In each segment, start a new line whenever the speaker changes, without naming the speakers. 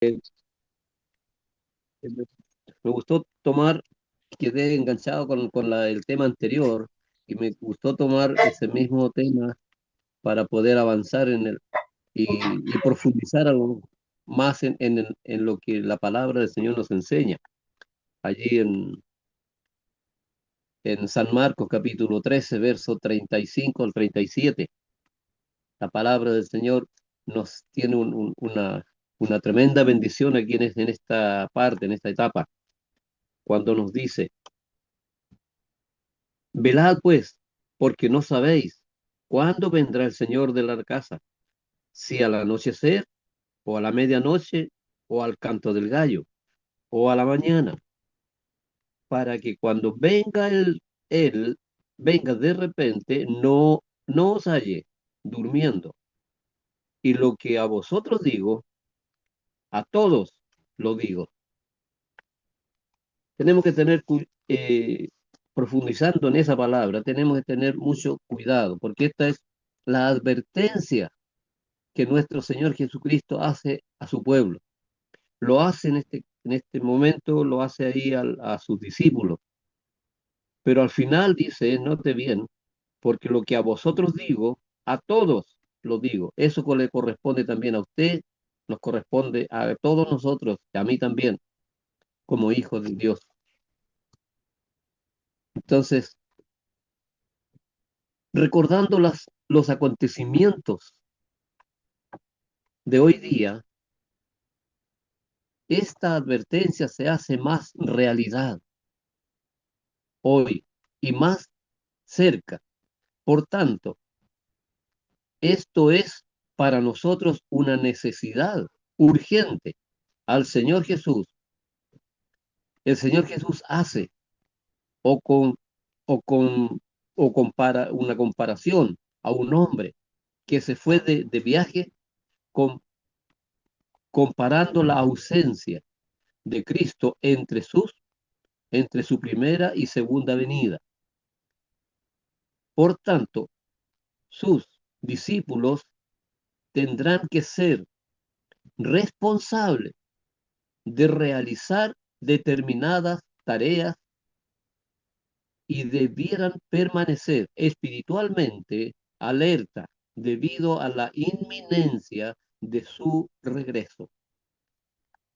Me gustó tomar, quedé enganchado con el tema anterior y me gustó tomar ese mismo tema para poder avanzar en él y profundizar algo más en lo que la palabra del Señor nos enseña. Allí en San Marcos capítulo 13 verso 35 al 37, la palabra del Señor nos tiene una tremenda bendición aquí en esta parte, en esta etapa, cuando nos dice: velad pues, porque no sabéis cuándo vendrá el Señor de la casa, si al anochecer, o a la medianoche, o al canto del gallo, o a la mañana, para que cuando venga él venga de repente, no os halle durmiendo. Y lo que a vosotros digo, a todos lo digo. Tenemos que profundizando en esa palabra, tenemos que tener mucho cuidado, porque esta es la advertencia que nuestro Señor Jesucristo hace a su pueblo. Lo hace en este momento, lo hace ahí a sus discípulos. Pero al final dice, note bien, porque lo que a vosotros digo, a todos lo digo. Eso le corresponde también a usted, nos corresponde a todos nosotros, y a mí también, como hijos de Dios. Entonces, recordando los acontecimientos de hoy día, esta advertencia se hace más realidad hoy y más cerca. Por tanto, esto es para nosotros una necesidad urgente al Señor Jesús. El Señor Jesús hace o con o con o compara una comparación a un hombre que se fue de viaje con, comparando la ausencia de Cristo entre su primera y segunda venida. Por tanto, sus discípulos tendrán que ser responsables de realizar determinadas tareas y debieran permanecer espiritualmente alerta debido a la inminencia de su regreso.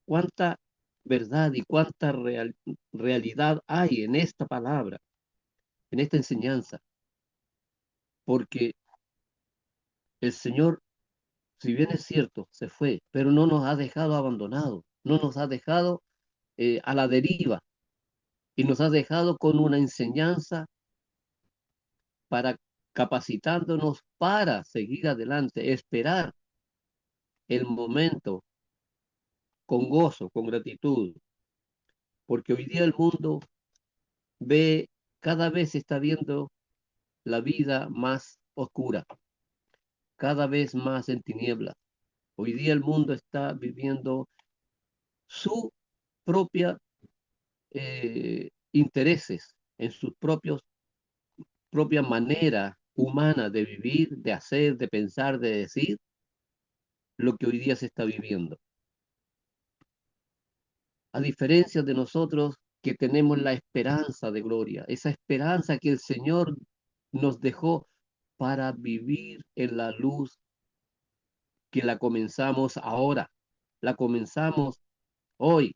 ¿Cuánta verdad y cuánta realidad hay en esta palabra, en esta enseñanza? Porque el Señor, si bien es cierto, se fue, pero no nos ha dejado abandonados, no nos ha dejado a la deriva y nos ha dejado con una enseñanza para capacitándonos para seguir adelante, esperar el momento con gozo, con gratitud, porque hoy día el mundo ve, cada vez está viendo la vida más oscura, cada vez más en tinieblas. Hoy día el mundo está viviendo su propia intereses, en sus propia manera humana de vivir, de hacer, de pensar, de decir, lo que hoy día se está viviendo. A diferencia de nosotros que tenemos la esperanza de gloria, esa esperanza que el Señor nos dejó para vivir en la luz, que la comenzamos ahora, la comenzamos hoy,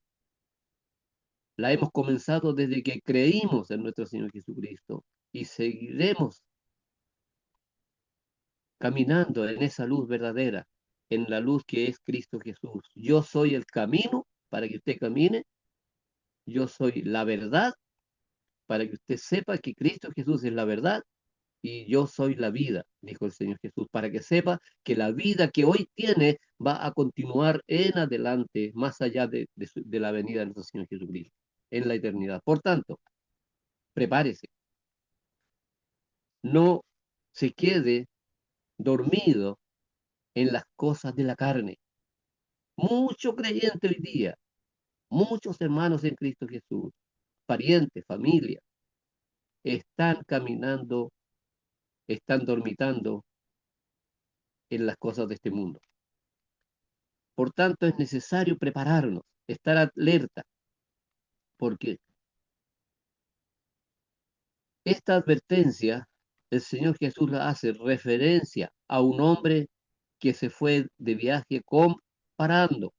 la hemos comenzado desde que creímos en nuestro Señor Jesucristo y seguiremos caminando en esa luz verdadera, en la luz que es Cristo Jesús. Yo soy el camino para que usted camine, yo soy la verdad para que usted sepa que Cristo Jesús es la verdad y yo soy la vida, dijo el Señor Jesús, para que sepa que la vida que hoy tiene va a continuar en adelante, más allá de la venida de nuestro Señor Jesucristo, en la eternidad. Por tanto, prepárese, no se quede dormido en las cosas de la carne. Mucho creyente hoy día, muchos hermanos en Cristo Jesús, parientes, familia, están caminando, están dormitando en las cosas de este mundo. Por tanto, es necesario prepararnos, estar alerta, porque esta advertencia, el Señor Jesús la hace referencia a un hombre que se fue de viaje comparando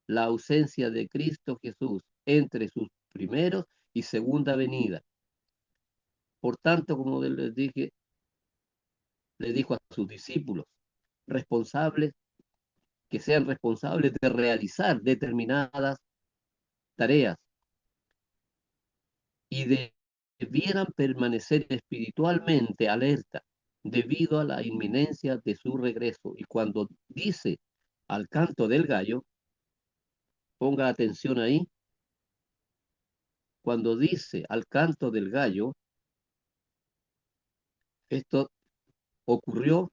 la ausencia de Cristo Jesús entre sus primeros y segunda venida. Por tanto, como les dije, le dijo a sus discípulos, responsables, que sean responsables de realizar determinadas tareas y debieran permanecer espiritualmente alerta debido a la inminencia de su regreso. Y cuando dice al canto del gallo, ponga atención ahí, cuando dice al canto del gallo, esto ocurrió,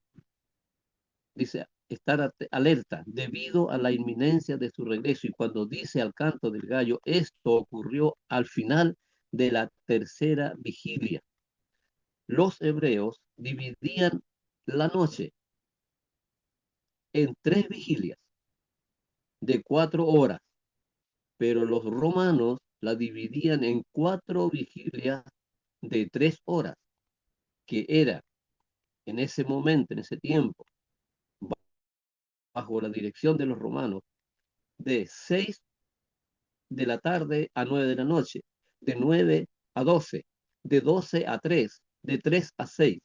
dice, estar alerta debido a la inminencia de su regreso. Y cuando dice al canto del gallo, esto ocurrió al final de la tercera vigilia. Los hebreos dividían la noche en 3 vigilias de 4 horas, pero los romanos la dividían en 4 vigilias de 3 horas, que era en ese momento, en ese tiempo, bajo la dirección de los romanos, de 6 de la tarde a 9 de la noche, de 9 a 12, de 12 a 3, de 3 a 6.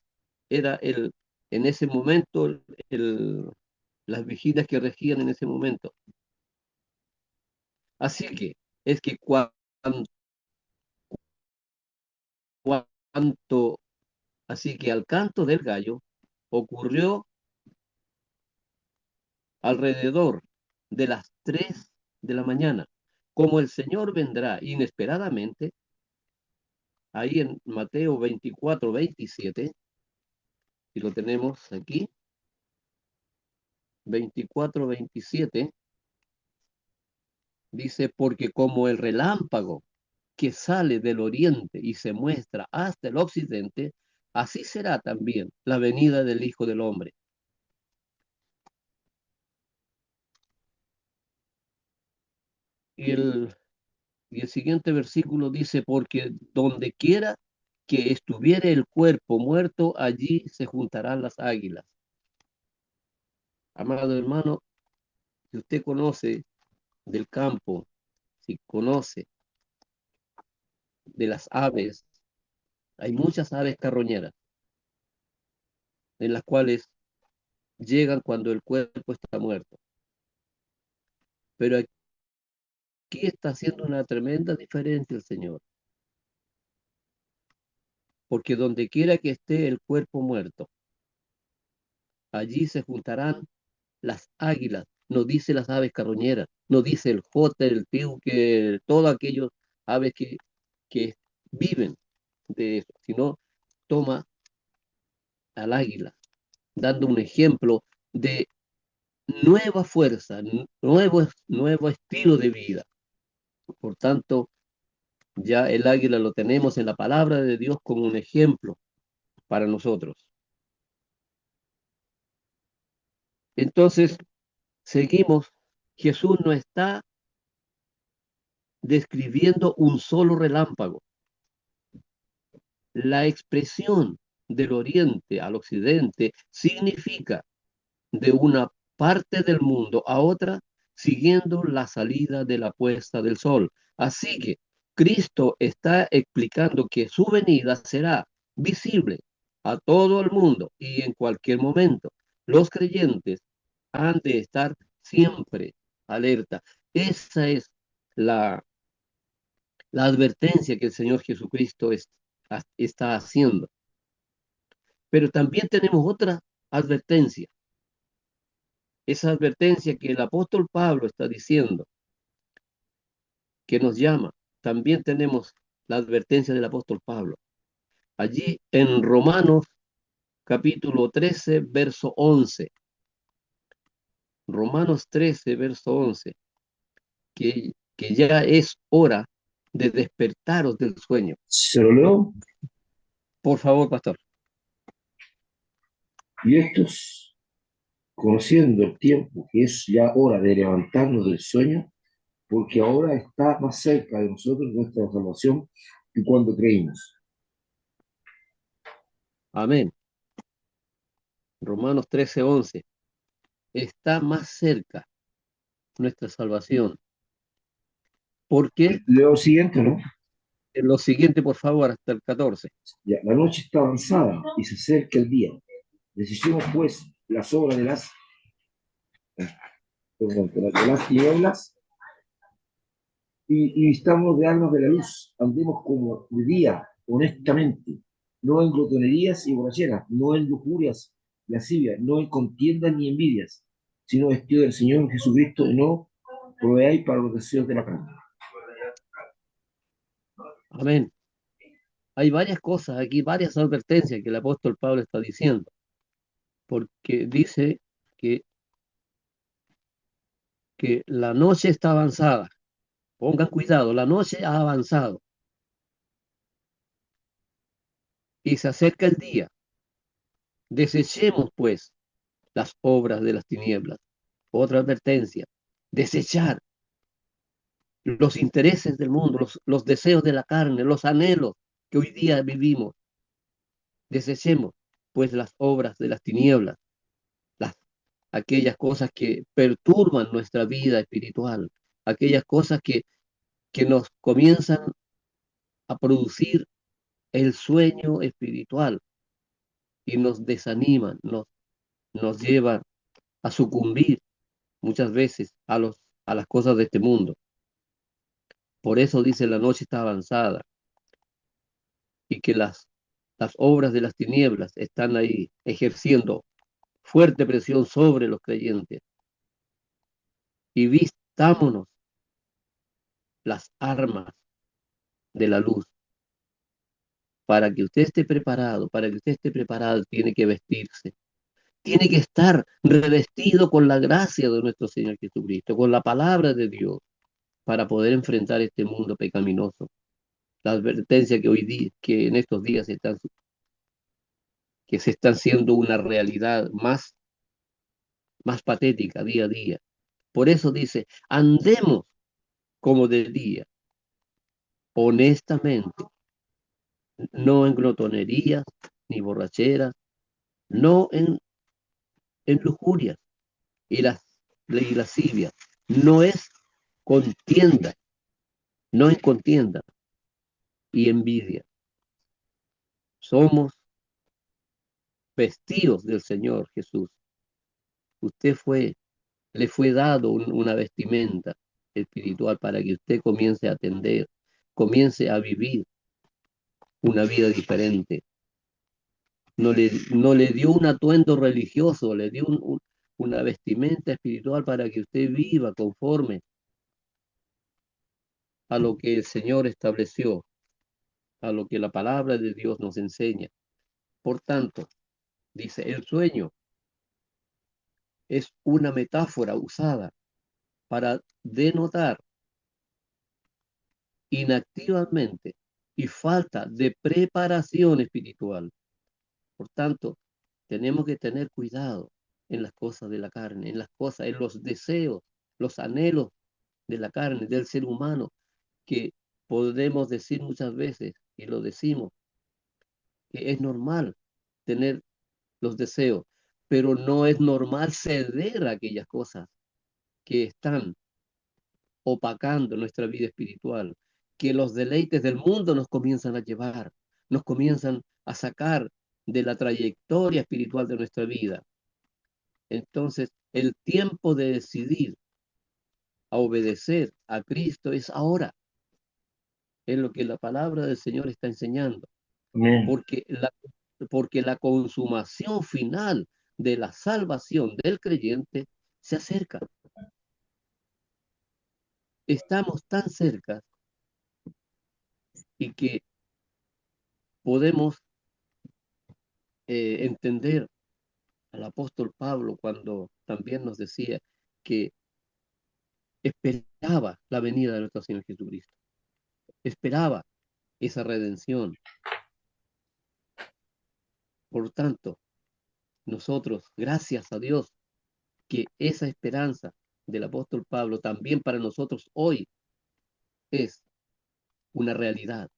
Era en ese momento las vigilias que regían en ese momento. Así que es que cuanto, así que al canto del gallo ocurrió alrededor de las 3 de la mañana. Como el Señor vendrá inesperadamente, ahí en Mateo 24-27, y lo tenemos aquí, 24-27, dice, porque como el relámpago que sale del oriente y se muestra hasta el occidente, así será también la venida del Hijo del Hombre. Y el siguiente versículo dice, porque donde quiera que estuviere el cuerpo muerto, allí se juntarán las águilas. Amado hermano, si usted conoce del campo, si conoce de las aves, hay muchas aves carroñeras en las cuales llegan cuando el cuerpo está muerto. Pero aquí está haciendo una tremenda diferencia el Señor, porque donde quiera que esté el cuerpo muerto, allí se juntarán las águilas, no dice las aves carroñeras, no dice el jote, el piuque, todos aquellos aves que viven de eso, sino toma al águila, dando un ejemplo de nueva fuerza, nuevo estilo de vida. Por tanto, ya el águila lo tenemos en la palabra de Dios como un ejemplo para nosotros. Entonces, seguimos. Jesús no está describiendo un solo relámpago. La expresión del oriente al occidente significa de una parte del mundo a otra, siguiendo la salida de la puesta del sol. Así que Cristo está explicando que su venida será visible a todo el mundo y en cualquier momento. Los creyentes han de estar siempre alerta. Esa es la, la advertencia que el Señor Jesucristo está haciendo. Pero también tenemos otra advertencia. Esa advertencia que el apóstol Pablo está diciendo, que nos llama. También tenemos la advertencia del apóstol Pablo. Allí en Romanos capítulo 13, verso 11. Romanos 13, verso 11. Que ya es hora de despertaros del sueño.
¿Se lo leo?
Por favor, pastor.
Y estos conociendo el tiempo que es ya hora de levantarnos del sueño, porque ahora está más cerca de nosotros nuestra salvación que cuando creímos.
Amén. Romanos 13:11. Está más cerca nuestra salvación. ¿Por qué?
Leo lo siguiente, ¿no?
Lo siguiente, por favor, hasta el 14.
Ya, la noche está avanzada y se acerca el día. Desechemos pues las obras de las tinieblas y vistamos de armas de la luz. Andemos como de día, honestamente, no en glotonerías y borracheras, no en lujurias, lascivias, no en contiendas ni envidias, sino vestido del Señor Jesucristo y no proveáis para los deseos de la carne.
Amén. Hay varias cosas aquí, varias advertencias que el apóstol Pablo está diciendo, porque dice que, que la noche está avanzada. Pongan cuidado, la noche ha avanzado y se acerca el día. Desechemos, pues, las obras de las tinieblas. Otra advertencia, desechar los intereses del mundo, los deseos de la carne, los anhelos que hoy día vivimos. Desechemos, pues, las obras de las tinieblas, las, aquellas cosas que perturban nuestra vida espiritual, aquellas cosas que nos comienzan a producir el sueño espiritual y nos desaniman, nos llevan a sucumbir muchas veces a las cosas de este mundo. Por eso dice la noche está avanzada y que las obras de las tinieblas están ahí ejerciendo fuerte presión sobre los creyentes. Y vistámonos las armas de la luz. Para que usted esté preparado, para que usted esté preparado, tiene que vestirse. Tiene que estar revestido con la gracia de nuestro Señor Jesucristo, con la palabra de Dios, para poder enfrentar este mundo pecaminoso. La advertencia que hoy día, que en estos días que se está haciendo una realidad más patética día a día. Por eso dice, andemos como de día, honestamente, no en glotonerías ni borracheras, no en lujurias y lascivias, no es contienda, no en contienda y envidia. Somos vestidos del Señor Jesús. Usted le fue dado una vestimenta espiritual para que usted comience a atender, comience a vivir una vida diferente. No le dio un atuendo religioso, le dio una vestimenta espiritual para que usted viva conforme a lo que el Señor estableció, a lo que la palabra de Dios nos enseña. Por tanto, dice, el sueño es una metáfora usada para denotar inactivamente y falta de preparación espiritual. Por tanto, tenemos que tener cuidado en las cosas de la carne, en las cosas, en los deseos, los anhelos de la carne, del ser humano, que podemos decir muchas veces, y lo decimos, que es normal tener los deseos, pero no es normal ceder a aquellas cosas que están opacando nuestra vida espiritual, que los deleites del mundo nos comienzan a llevar, nos comienzan a sacar de la trayectoria espiritual de nuestra vida. Entonces, el tiempo de decidir a obedecer a Cristo es ahora, es lo que la palabra del Señor está enseñando,
Amén.
porque porque la consumación final de la salvación del creyente se acerca. Estamos tan cerca y que podemos entender al apóstol Pablo cuando también nos decía que esperaba la venida de nuestro Señor Jesucristo, esperaba esa redención. Por tanto, nosotros, gracias a Dios, que esa esperanza del apóstol Pablo también para nosotros hoy es una realidad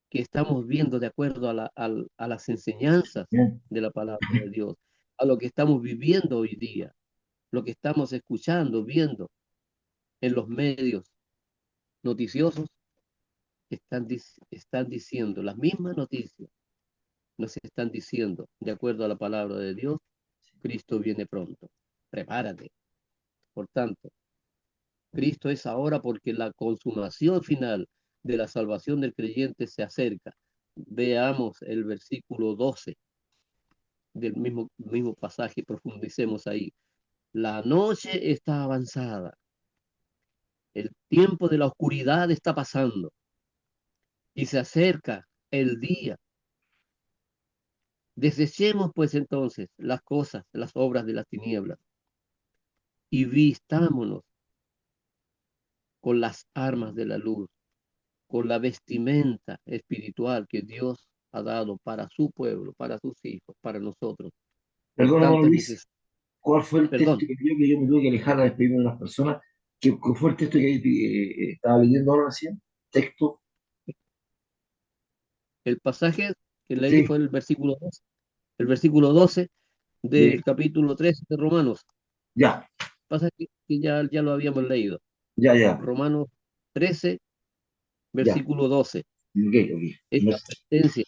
que estamos viendo de acuerdo a las enseñanzas
Amén.
de la palabra de Dios, a lo que estamos viviendo hoy día, lo que estamos escuchando, viendo en los medios noticiosos, están diciendo las mismas noticias, nos están diciendo, de acuerdo a la palabra de Dios, Cristo viene pronto. Prepárate. Por tanto, Cristo es ahora porque la consumación final de la salvación del creyente se acerca. Veamos el versículo 12 del mismo pasaje, profundicemos ahí. La noche está avanzada, el tiempo de la oscuridad está pasando y se acerca el día. Desechemos pues entonces las cosas, las obras de las tinieblas y vistámonos con las armas de la luz, con la vestimenta espiritual que Dios ha dado para su pueblo, para sus hijos, para nosotros. Por
Perdón, hermano
tanto, es
Luis,
necesario,
¿cuál fue el texto
perdón,
que yo me tuve que alejar a despedirme de unas personas? ¿Qué fue el texto que estaba leyendo ahora recién? ¿Texto?
el pasaje que leí
Sí,
fue el versículo 12
de,
del capítulo 13 de Romanos.
ya,
Pasa que ya lo habíamos leído.
ya, ya,
Romanos 13,
ya.
versículo 12.
Ok, ok.
Es la advertencia,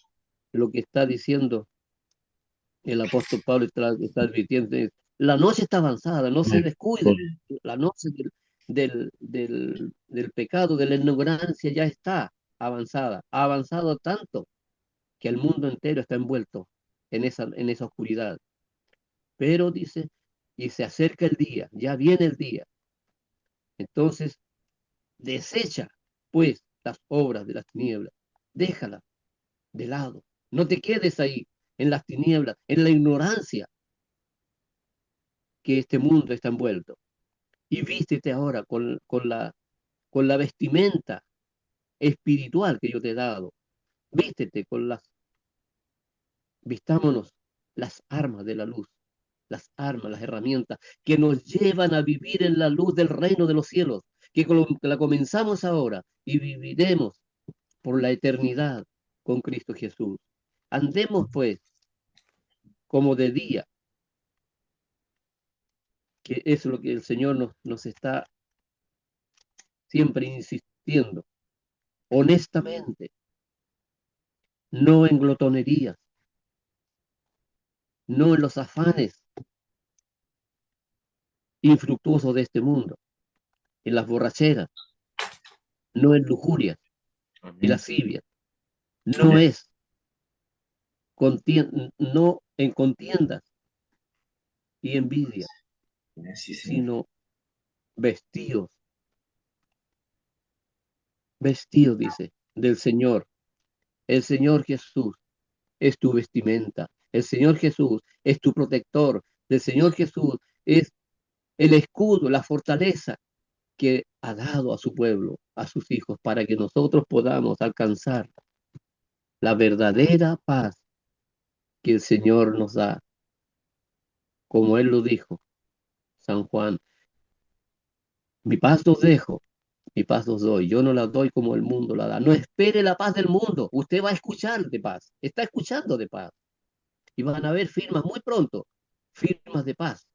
lo que está diciendo el apóstol Pablo está advirtiendo. La noche está avanzada, no se
Amén.
descuiden. La noche del pecado, de la ignorancia ya está avanzada. Ha avanzado tanto que el mundo entero está envuelto en esa oscuridad. Pero dice, y se acerca el día, ya viene el día. Entonces, desecha pues las obras de las tinieblas, déjalas de lado. No te quedes ahí en las tinieblas, en la ignorancia que este mundo está envuelto. Y vístete ahora con la vestimenta espiritual que yo te he dado. Vístete vistámonos las armas de la luz, las armas, las herramientas que nos llevan a vivir en la luz del reino de los cielos, que la comenzamos ahora y viviremos por la eternidad con Cristo Jesús. Andemos pues como de día, que es lo que el Señor nos está siempre insistiendo, honestamente, no en glotonerías, no en los afanes infructuosos de este mundo, en las borracheras, no en lujurias y
Amén.
lascivias, no
Amén.
es no en contiendas y envidia,
Sí, Señor.
sino vestidos, vestidos, dice, del Señor. El Señor Jesús es tu vestimenta. El Señor Jesús es tu protector. El Señor Jesús es el escudo, la fortaleza que ha dado a su pueblo, a sus hijos, para que nosotros podamos alcanzar la verdadera paz que el Señor nos da, como Él lo dijo, San Juan, mi paz os dejo, mi paz os doy, yo no la doy como el mundo la da. No espere la paz del mundo, usted va a escuchar de paz, está escuchando de paz, y van a haber firmas muy pronto, firmas de paz,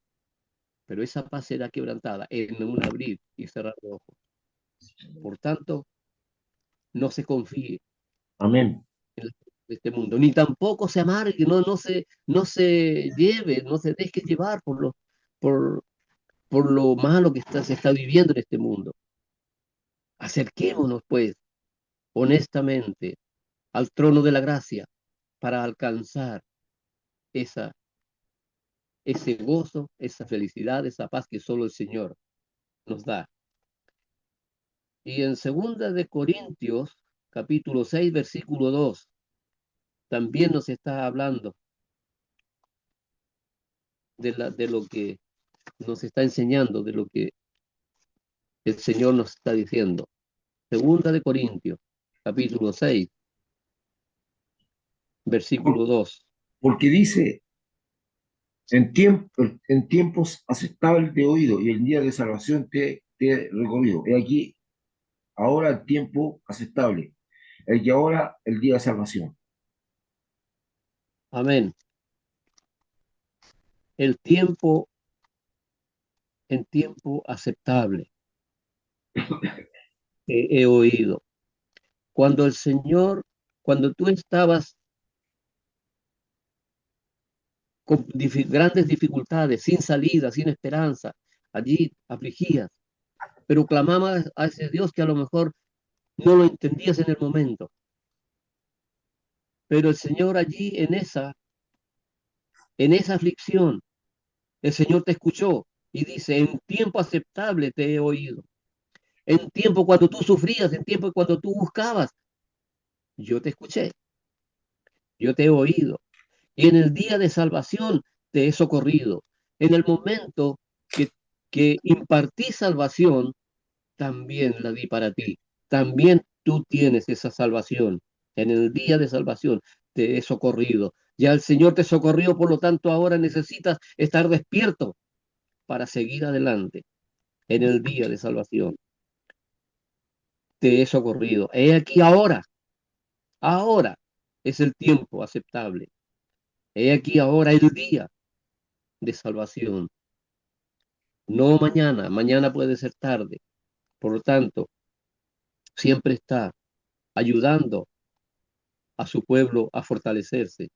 pero esa paz será quebrantada en un abrir y cerrar de ojos. Por tanto, no se confíe
Amén.
en este mundo, ni tampoco se amargue, no se lleve, no se deje llevar por, por lo malo que se está viviendo en este mundo. Acerquémonos, pues, honestamente al trono de la gracia para alcanzar esa, ese gozo, esa felicidad, esa paz que solo el Señor nos da. Y en segunda de Corintios, capítulo 6 versículo 2 también nos está hablando de lo que nos está enseñando, de lo que el Señor nos está diciendo. Segunda de Corintios, capítulo 6
Por-
versículo 2.
Porque dice, En tiempos aceptables te he oído y el día de salvación te he recorrido. He aquí, ahora el tiempo aceptable. El que ahora el día de salvación.
Amén. El tiempo en tiempo aceptable te he oído. Cuando el Señor, cuando tú estabas con grandes dificultades, sin salida, sin esperanza, allí afligías, pero clamabas a ese Dios que a lo mejor no lo entendías en el momento. Pero el Señor allí en esa aflicción, el Señor te escuchó y dice, en tiempo aceptable te he oído. En tiempo cuando tú sufrías, en tiempo cuando tú buscabas, yo te escuché, yo te he oído. Y en el día de salvación te he socorrido. En el momento que, que impartí salvación, también la di para ti. También tú tienes esa salvación. En el día de salvación te he socorrido. Ya el Señor te socorrió, por lo tanto ahora necesitas estar despierto para seguir adelante en el día de salvación. Te he socorrido. He aquí ahora, ahora es el tiempo aceptable. He aquí ahora el día de salvación. No mañana, mañana puede ser tarde. Por lo tanto, siempre está ayudando a su pueblo a fortalecerse.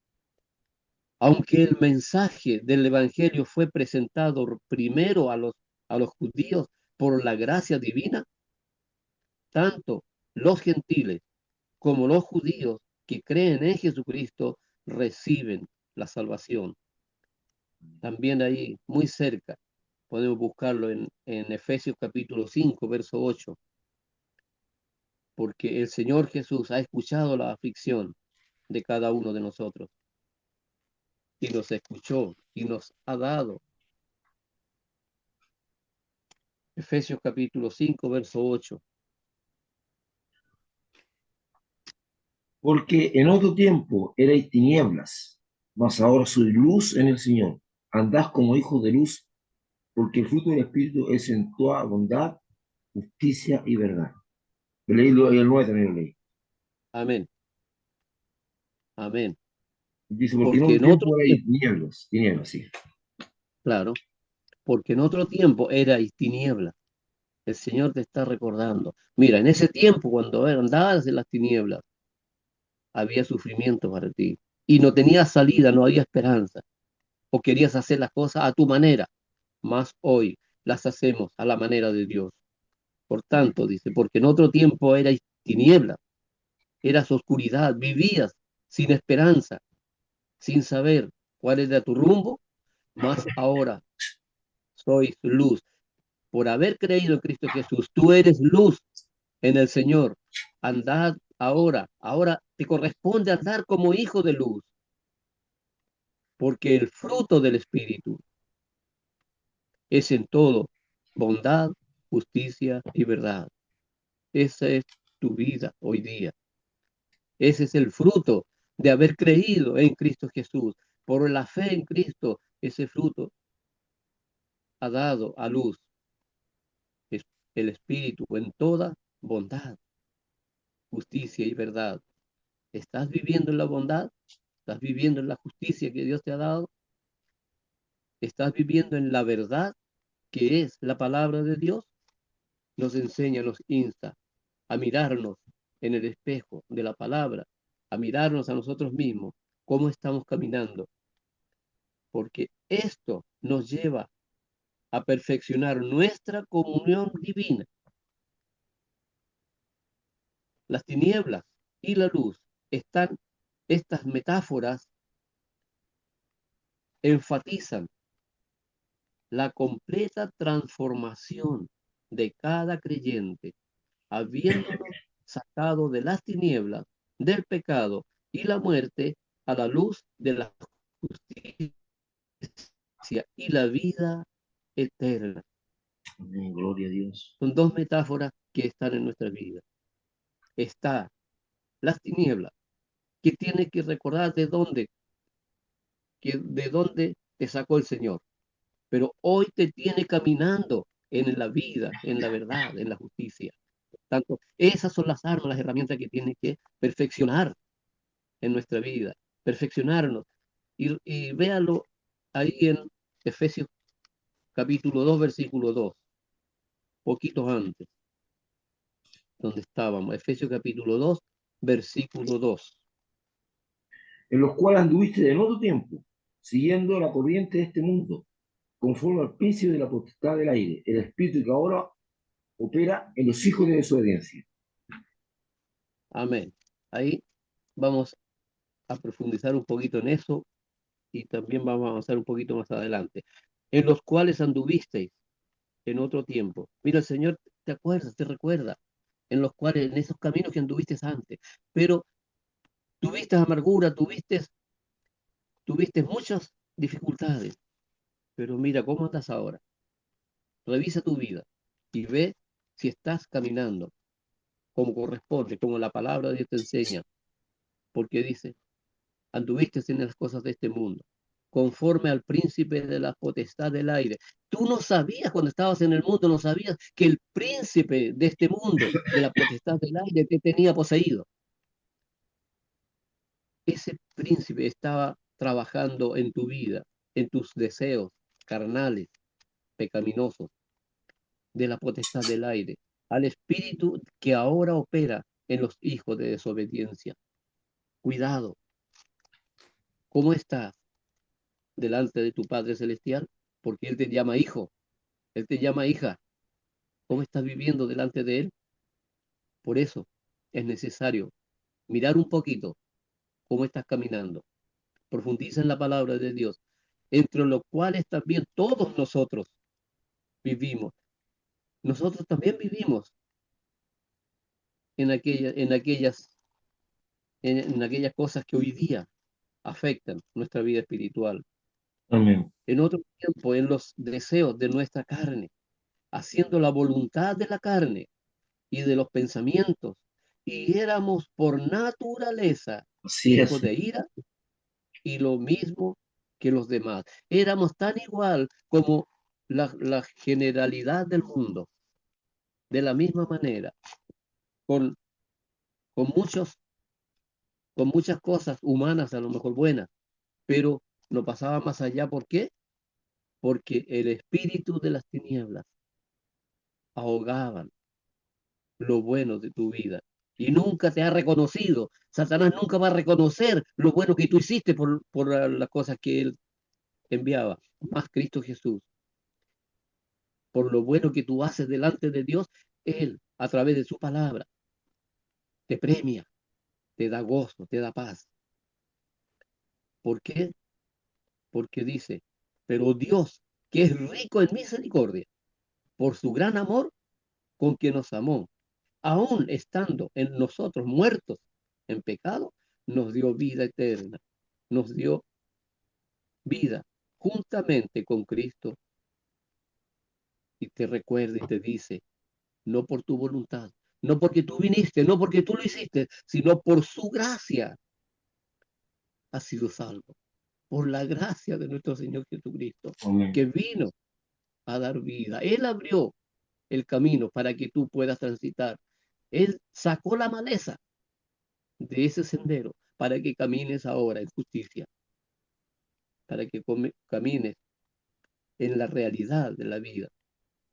Aunque el mensaje del Evangelio fue presentado primero a los judíos por la gracia divina, tanto los gentiles como los judíos que creen en Jesucristo reciben la salvación. También ahí, muy cerca, podemos buscarlo en Efesios capítulo 5, verso 8, porque el Señor Jesús ha escuchado la aflicción de cada uno de nosotros y nos escuchó y nos ha dado. Efesios capítulo 5, verso 8.
Porque en otro tiempo erais tinieblas, mas ahora sois luz en el Señor. Andad como hijos de luz, porque el fruto del Espíritu es en toda bondad, justicia y verdad. Leído el 9 también lo leí.
Amén, amén.
Dice, porque en
Porque
otro
en otro
tiempo erais
tiempo,
tinieblas, tinieblas, sí.
claro, porque en otro tiempo erais tinieblas. El Señor te está recordando. Mira, en ese tiempo, cuando andabas en las tinieblas, había sufrimiento para ti. Y no tenías salida, no había esperanza. O querías hacer las cosas a tu manera. Más hoy las hacemos a la manera de Dios. Por tanto, dice, porque en otro tiempo erais tinieblas, eras oscuridad, vivías sin esperanza, sin saber cuál era tu rumbo, más ahora sois luz. Por haber creído en Cristo Jesús, tú eres luz en el Señor. Andad ahora te corresponde andar como hijo de luz, porque el fruto del Espíritu es en todo bondad, justicia y verdad. Esa es tu vida hoy día. Ese es el fruto de haber creído en Cristo Jesús. Por la fe en Cristo, ese fruto ha dado a luz el Espíritu en toda bondad, justicia y verdad. ¿Estás viviendo en la bondad? ¿Estás viviendo en la justicia que Dios te ha dado? ¿Estás viviendo en la verdad que es la palabra de Dios? Nos enseña, nos insta a mirarnos en el espejo de la palabra, a mirarnos a nosotros mismos, cómo estamos caminando, porque esto nos lleva a perfeccionar nuestra comunión divina. Las tinieblas y la luz están, estas metáforas enfatizan la completa transformación de cada creyente, habiéndonos sacado de las tinieblas, del pecado y la muerte a la luz de la justicia y la vida eterna.
Amén, gloria a Dios.
Son dos metáforas que están en nuestra vida. Está las tinieblas, que tiene que recordar de dónde te sacó el Señor, pero hoy te tiene caminando en la vida, en la verdad, en la justicia. Por tanto, esas son las armas, las herramientas que tiene que perfeccionar en nuestra vida, perfeccionarnos. Y véalo ahí en Efesios capítulo 2, versículo 2, poquitos antes, donde estábamos. Efesios capítulo 2, versículo 2.
en los cuales anduviste en otro tiempo, siguiendo la corriente de este mundo, conforme al príncipe de la potestad del aire, el espíritu que ahora opera en los hijos de desobediencia.
Amén. Ahí vamos a profundizar un poquito en eso y también vamos a avanzar un poquito más adelante. En los cuales anduvisteis en otro tiempo. Mira, el Señor te acuerdas, te recuerda, en los cuales, en esos caminos que anduviste antes, pero tuviste amargura, tuviste muchas dificultades, pero mira cómo andas ahora. Revisa tu vida y ve si estás caminando como corresponde, como la palabra de Dios te enseña, porque dice, anduviste en las cosas de este mundo, conforme al príncipe de la potestad del aire. Tú no sabías cuando estabas en el mundo, no sabías que el príncipe de este mundo, de la potestad del aire, te tenía poseído. Ese príncipe estaba trabajando en tu vida, en tus deseos carnales, pecaminosos, de la potestad del aire, al espíritu que ahora opera en los hijos de desobediencia. Cuidado, ¿cómo estás delante de tu Padre Celestial? Porque Él te llama hijo, Él te llama hija. ¿Cómo estás viviendo delante de Él? Por eso es necesario mirar un poquito cómo estás caminando. Profundiza en la palabra de Dios, entre los cuales también todos nosotros vivimos. Nosotros también vivimos en aquellas cosas que hoy día afectan nuestra vida espiritual.
Amén.
En otro tiempo, en los deseos de nuestra carne, haciendo la voluntad de la carne y de los pensamientos, y éramos por naturaleza
Así
hijos
es.
de ira y lo mismo que los demás. Éramos tan igual como la generalidad del mundo, de la misma manera, con, con, muchos, con muchas cosas humanas, a lo mejor buenas, pero no pasaba más allá. ¿Por qué? Porque el espíritu de las tinieblas ahogaban lo bueno de tu vida. Y nunca te ha reconocido. Satanás nunca va a reconocer lo bueno que tú hiciste por las cosas que él enviaba. Más Cristo Jesús, por lo bueno que tú haces delante de Dios, Él, a través de su palabra, te premia, te da gozo, te da paz. ¿Por qué? Porque dice, pero Dios, que es rico en misericordia, por su gran amor con que nos amó, aún estando en nosotros muertos en pecado, nos dio vida eterna, nos dio vida juntamente con Cristo y te recuerda y te dice, no por tu voluntad, no porque tú viniste, no porque tú lo hiciste, sino por su gracia has sido salvo, por la gracia de nuestro Señor Jesucristo,
Amén.
que vino a dar vida. Él abrió el camino para que tú puedas transitar. Él sacó la maleza de ese sendero para que camines ahora en justicia, para que camines en la realidad de la vida.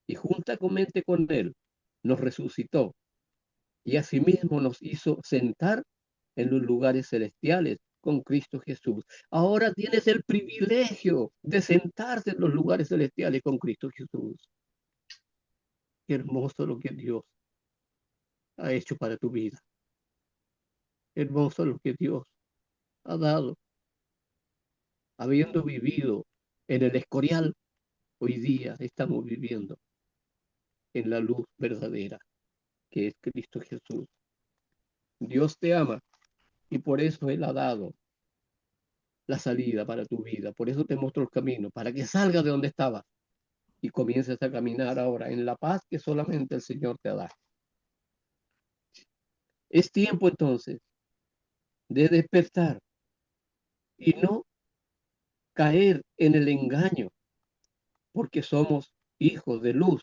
Y juntamente con Él nos resucitó y asimismo nos hizo sentar en los lugares celestiales con Cristo Jesús. Ahora tienes el privilegio de sentarte en los lugares celestiales con Cristo Jesús. Qué hermoso lo que Dios ha hecho para tu vida. Hermoso lo que Dios ha dado. Habiendo vivido en el escorial, hoy día estamos viviendo en la luz verdadera, que es Cristo Jesús. Dios te ama y por eso Él ha dado la salida para tu vida. Por eso te mostró el camino, para que salgas de donde estabas y comiences a caminar ahora en la paz que solamente el Señor te da. Es tiempo entonces de despertar y no caer en el engaño, porque somos hijos de luz.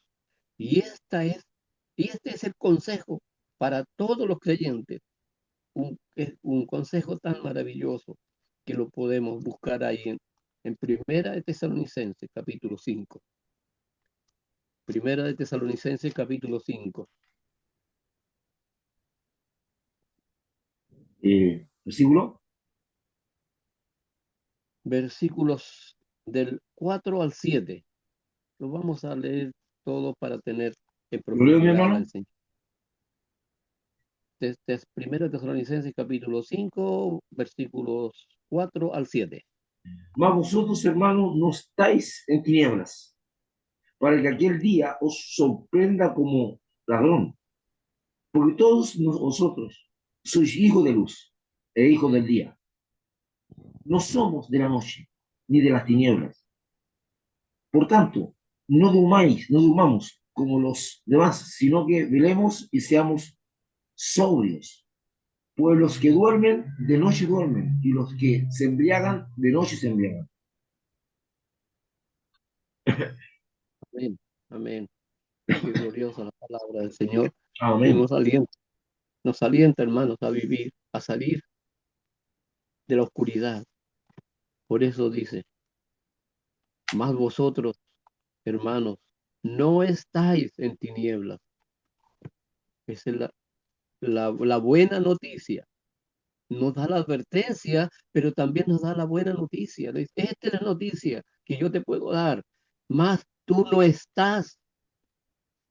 Y, y este es el consejo para todos los creyentes, es un consejo tan maravilloso que lo podemos buscar ahí en Primera de Tesalonicenses, capítulo 5. Primera de Tesalonicenses, capítulo 5,
versículo.
versículos del 4 al 7. Lo vamos a leer todo para tener en
¿Lo leo, mi
profundidad la
hermano?
enseñanza. Primera de Tesalonicenses, capítulo 5, versículos 4 al 7.
Mas vosotros, hermanos, no estáis en tinieblas, para que aquel día os sorprenda como ladrón. Porque todos vosotros sois hijos de luz e hijos del día. No somos de la noche, ni de las tinieblas. Por tanto, no durmamos como los demás, sino que velemos y seamos sobrios. Pues los que duermen, de noche duermen, y los que se embriagan, de noche se embriagan.
Amén. Amén. Qué gloriosa la palabra del Señor. Y
Amén.
nos alienta, hermanos, a vivir, a salir de la oscuridad. Por eso dice, más vosotros, hermanos, no estáis en tinieblas. Esa es la buena noticia. Nos da la advertencia, pero también nos da la buena noticia. Esta es la noticia que yo te puedo dar. Más tú no estás,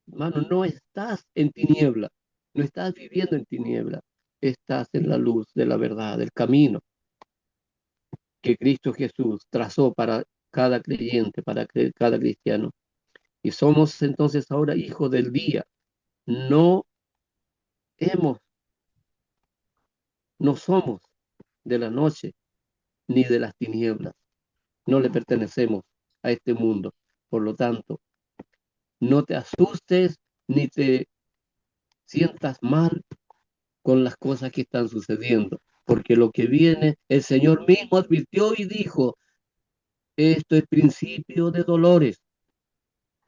hermano, no estás en tiniebla. No estás viviendo en tiniebla. Estás en la luz de la verdad, del camino que Cristo Jesús trazó para cada creyente, para cada cristiano. Y somos entonces ahora hijos del día. No hemos, no somos de la noche ni de las tinieblas. No le pertenecemos a este mundo. Por lo tanto, no te asustes ni te sientas mal con las cosas que están sucediendo, porque lo que viene, el Señor mismo advirtió y dijo, esto es principio de dolores.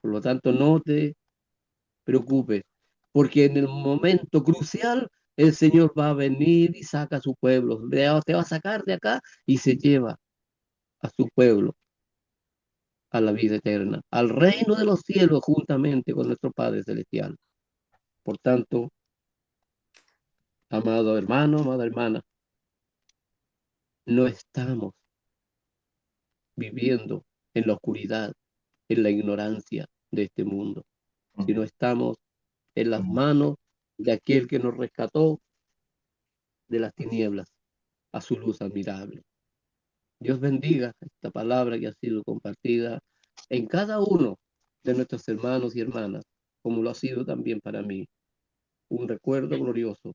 Por lo tanto, no te preocupes, porque en el momento crucial el Señor va a venir y saca a su pueblo. Te va a sacar de acá y se lleva a su pueblo a la vida eterna, al reino de los cielos juntamente con nuestro Padre Celestial. Por tanto, amado hermano, amada hermana, no estamos viviendo en la oscuridad, en la ignorancia de este mundo, sino estamos en las manos de aquel que nos rescató de las tinieblas a su luz admirable. Dios bendiga esta palabra que ha sido compartida en cada uno de nuestros hermanos y hermanas, como lo ha sido también para mí. Un recuerdo glorioso